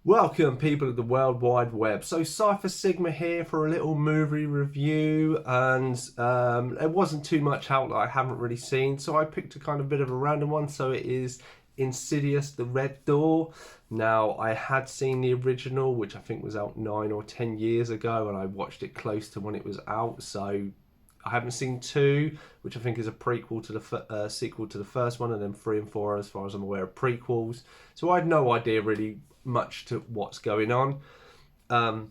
Welcome, people of the World Wide Web. So, Cypher Sigma here for a little movie review, and it wasn't too much out that I haven't really seen, so I picked a kind of bit of a random one. So, it is Insidious, The Red Door. Now, I had seen the original, which I think was out 9 or 10 years ago, and I watched it close to when it was out, so I haven't seen two, which I think is a prequel to the sequel to the first one, and then three and four, as far as I'm aware, are prequels. So I had no idea really much to what's going on. Um,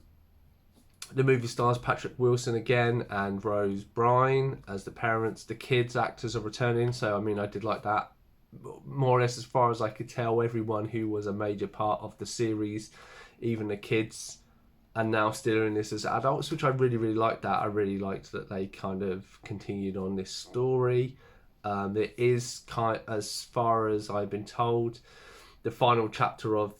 the movie stars Patrick Wilson again and Rose Byrne as the parents. The kids actors are returning, so I mean I did like that. More or less, as far as I could tell, everyone who was a major part of the series, even the kids, and now still in this as adults, which I really liked that. I really liked that they kind of continued on this story. It is as far as I've been told, the final chapter of,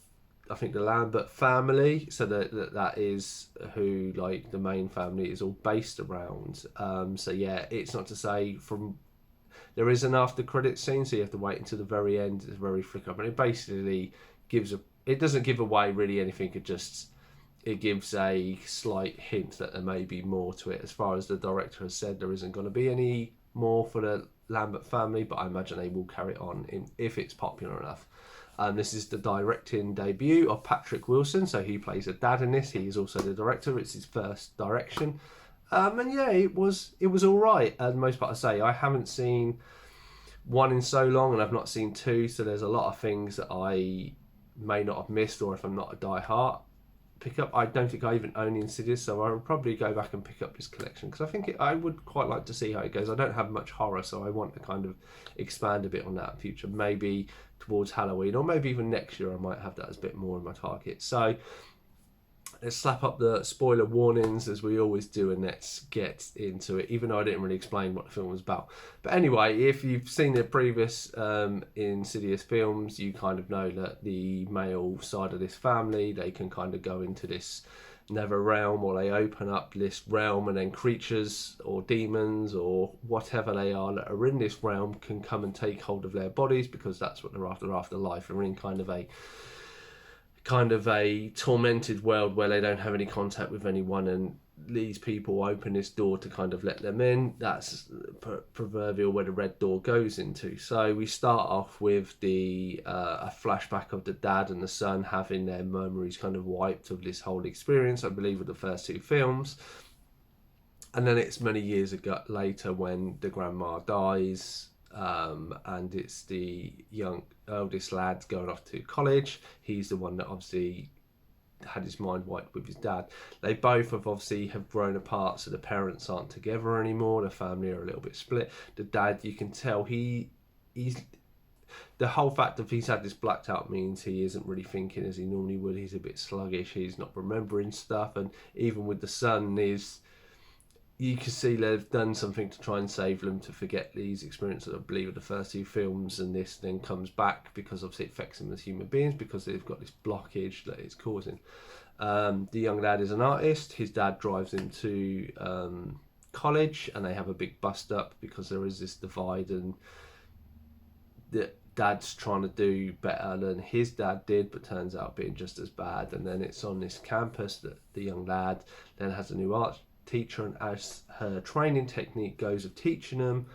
I think, the Lambert family. So that is who like the main family is all based around. So yeah, it's not to say from there is an after credit scene, so you have to wait until the very end. It's very flick up, and it basically it doesn't give away really anything. It gives a slight hint that there may be more to it. As far as the director has said, there isn't going to be any more for the Lambert family, but I imagine they will carry it on if it's popular enough. This is the directing debut of Patrick Wilson, so he plays a dad in this. He is also the director. It's his first direction, and yeah, it was all right. And most part, I say I haven't seen one in so long, and I've not seen two, so there's a lot of things that I may not have missed, or if I'm not a die-hard pick up. I don't think I even own Insidious, so I will probably go back and pick up this collection because I think I would quite like to see how it goes. I don't have much horror, so I want to kind of expand a bit on that in future. Maybe towards Halloween, or maybe even next year I might have that as a bit more in my target. So let's slap up the spoiler warnings as we always do, and let's get into it, even though I didn't really explain what the film was about. But anyway, if you've seen the previous Insidious films, you kind of know that the male side of this family, they can kind of go into this nether realm, or they open up this realm, and then creatures or demons or whatever they are that are in this realm can come and take hold of their bodies, because that's what they're after life. They're in kind of a tormented world where they don't have any contact with anyone, and these people open this door to kind of let them in. That's proverbial where the red door goes into. So we start off with a flashback of the dad and the son having their memories kind of wiped of this whole experience, I believe, with the first two films. And then it's many years later when the grandma dies, and it's the eldest lad going off to college. He's the one that obviously had his mind wiped with his dad. They both have grown apart, so the parents aren't together anymore. The family are a little bit split. The dad, you can tell he's the whole fact that he's had this blacked out means he isn't really thinking as he normally would. He's a bit sluggish. He's not remembering stuff, and even with the son, you can see they've done something to try and save them to forget these experiences, I believe, of the first two films, and this then comes back because obviously it affects them as human beings because they've got this blockage that it's causing. The young lad is an artist. His dad drives him to college, and they have a big bust up because there is this divide, and the dad's trying to do better than his dad did, but turns out being just as bad. And then it's on this campus that the young lad then has a new art teacher, and as her training technique goes of teaching them,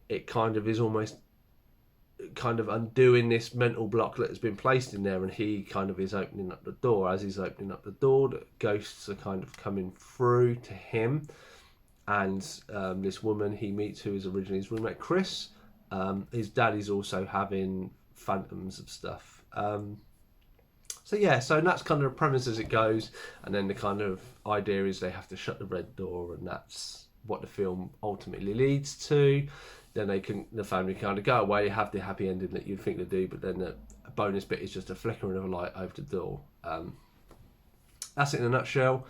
it kind of is almost kind of undoing this mental block that has been placed in there, and he kind of is opening up the door. As he's opening up the door, the ghosts are kind of coming through to him, and this woman he meets, who is originally his roommate Chris, his dad is also having phantoms of stuff. So that's kind of the premise as it goes, and then the kind of idea is they have to shut the red door, and that's what the film ultimately leads to. Then the family kind of go away, have the happy ending that you'd think they do, but then the bonus bit is just a flickering of a light over the door. That's it in a nutshell.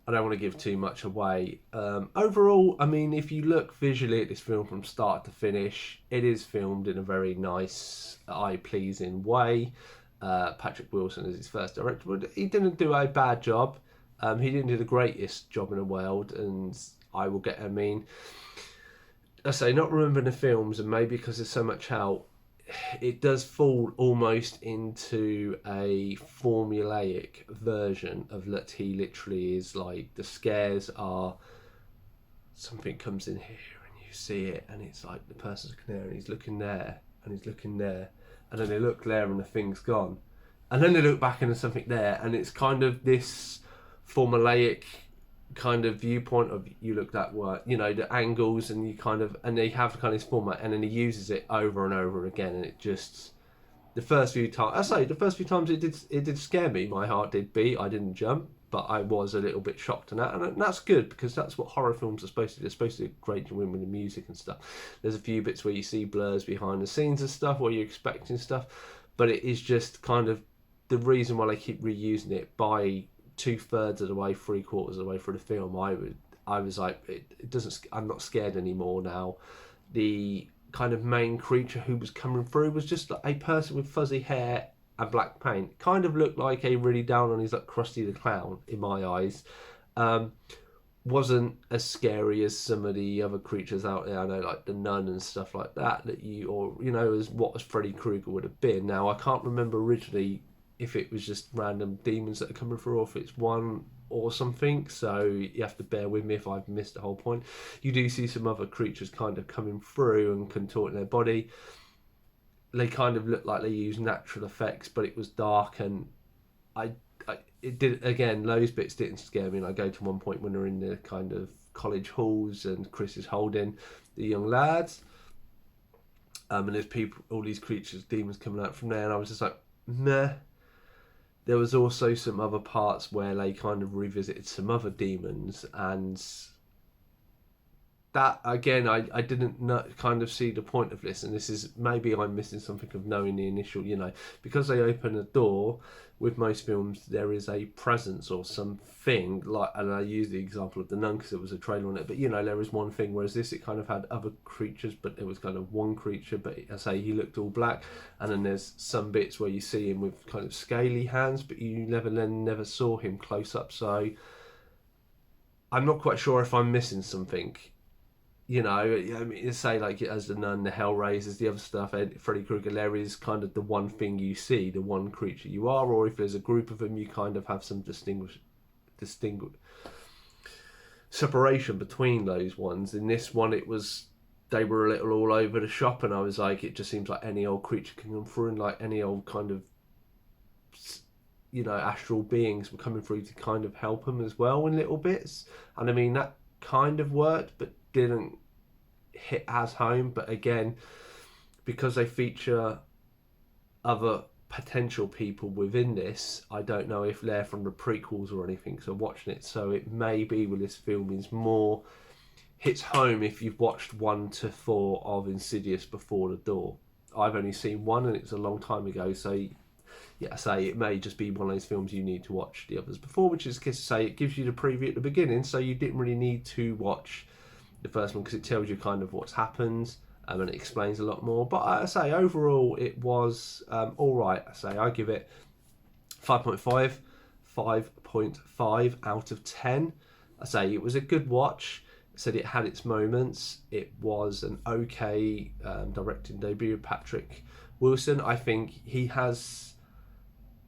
I don't want to give too much away. Overall, I mean, if you look visually at this film from start to finish, it is filmed in a very nice, eye-pleasing way. Patrick Wilson is his first director, but he didn't do a bad job. He didn't do the greatest job in the world, and I say, not remembering the films, and maybe because there's so much out, it does fall almost into a formulaic version of that. He literally is like, the scares are something comes in here and you see it, and it's like the person's looking there and he's looking there and he's looking there, and then they look there and the thing's gone, and then they look back and there's something there, and it's kind of this formulaic kind of viewpoint of, you look that way, you know, the angles, and you kind of, and they have kind of this format, and then he uses it over and over again, and it just, the first few times it did scare me. My heart did beat. I didn't jump, but I was a little bit shocked and that, and that's good, because that's what horror films are supposed to do. They're supposed to do great with the music and stuff. There's a few bits where you see blurs behind the scenes and stuff, where you're expecting stuff, but it is just kind of the reason why they keep reusing it. By 2/3 of the way, 3/4 of the way through the film, I was like, it doesn't. I'm not scared anymore now. The kind of main creature who was coming through was just like a person with fuzzy hair and black paint. Kind of looked like a really down on his, like, Krusty the Clown in my eyes. Wasn't as scary as some of the other creatures out there. I know, like the Nun and stuff like that, as what Freddy Krueger would have been. Now, I can't remember originally if it was just random demons that are coming through, or if it's one or something, so you have to bear with me if I've missed the whole point. You do see some other creatures kind of coming through and contorting their body. They kind of look like they use natural effects, but it was dark, and it did, again, those bits didn't scare me. And I go to one point when they're in the kind of college halls and Chris is holding the young lads, and there's people, all these creatures, demons coming out from there, and I was just like, meh. There was also some other parts where they kind of revisited some other demons, and that, again, I didn't kind of see the point of this, and this is, maybe I'm missing something of knowing the initial, because they open a door. With most films, there is a presence or something, like, and I use the example of the Nun because it was a trailer on it, but there is one thing, whereas this, it kind of had other creatures, but it was kind of one creature, but I say he looked all black, and then there's some bits where you see him with kind of scaly hands, but you never saw him close up, so I'm not quite sure if I'm missing something. Say, like, as the Nun, the Hellraisers, the other stuff, Freddy Krueger, there is kind of the one thing you see, the one creature you are, or if there's a group of them, you kind of have some distinguish separation between those ones. In this one, they were a little all over the shop, and I was like, it just seems like any old creature can come through, and like any old kind of, astral beings were coming through to kind of help them as well in little bits. And I mean, that kind of worked, but didn't hit as home. But again, because they feature other potential people within this, I don't know if they're from the prequels or anything, so watching it, so it may be with this film is more hits home if you've watched 1 to 4 of Insidious before the door. I've only seen 1 and it's a long time ago, so it may just be one of those films you need to watch the others before, which is to say it gives you the preview at the beginning, so you didn't really need to watch the first one because it tells you kind of what's happened, and it explains a lot more. But I say overall it was all right. I give it 5.5 out of 10. It was a good watch. It had its moments. It was an okay directing debut. Patrick Wilson, I think he has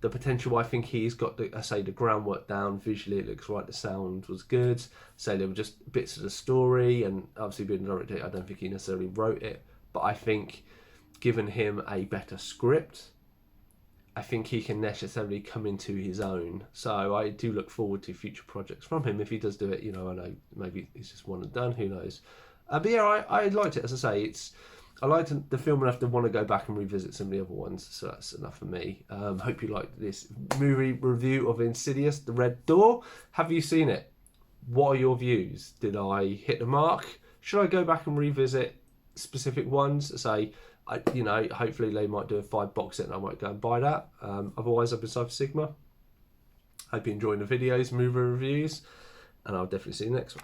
the potential. I think he's got the groundwork down. Visually, it looks right. The sound was good. There were just bits of the story, and obviously being a director, I don't think he necessarily wrote it. But I think, given him a better script, I think he can necessarily come into his own. So I do look forward to future projects from him if he does do it. I know maybe it's just one and done. Who knows? But yeah, I liked it. As I say, I liked the film enough to want to go back and revisit some of the other ones, so that's enough for me. Hope you liked this movie review of Insidious, The Red Door. Have you seen it? What are your views? Did I hit the mark? Should I go back and revisit specific ones? Hopefully they might do a 5-box set and I might go and buy that. Otherwise, I've been Cypher Sigma. Hope you're enjoying the videos, movie reviews, and I'll definitely see you next one.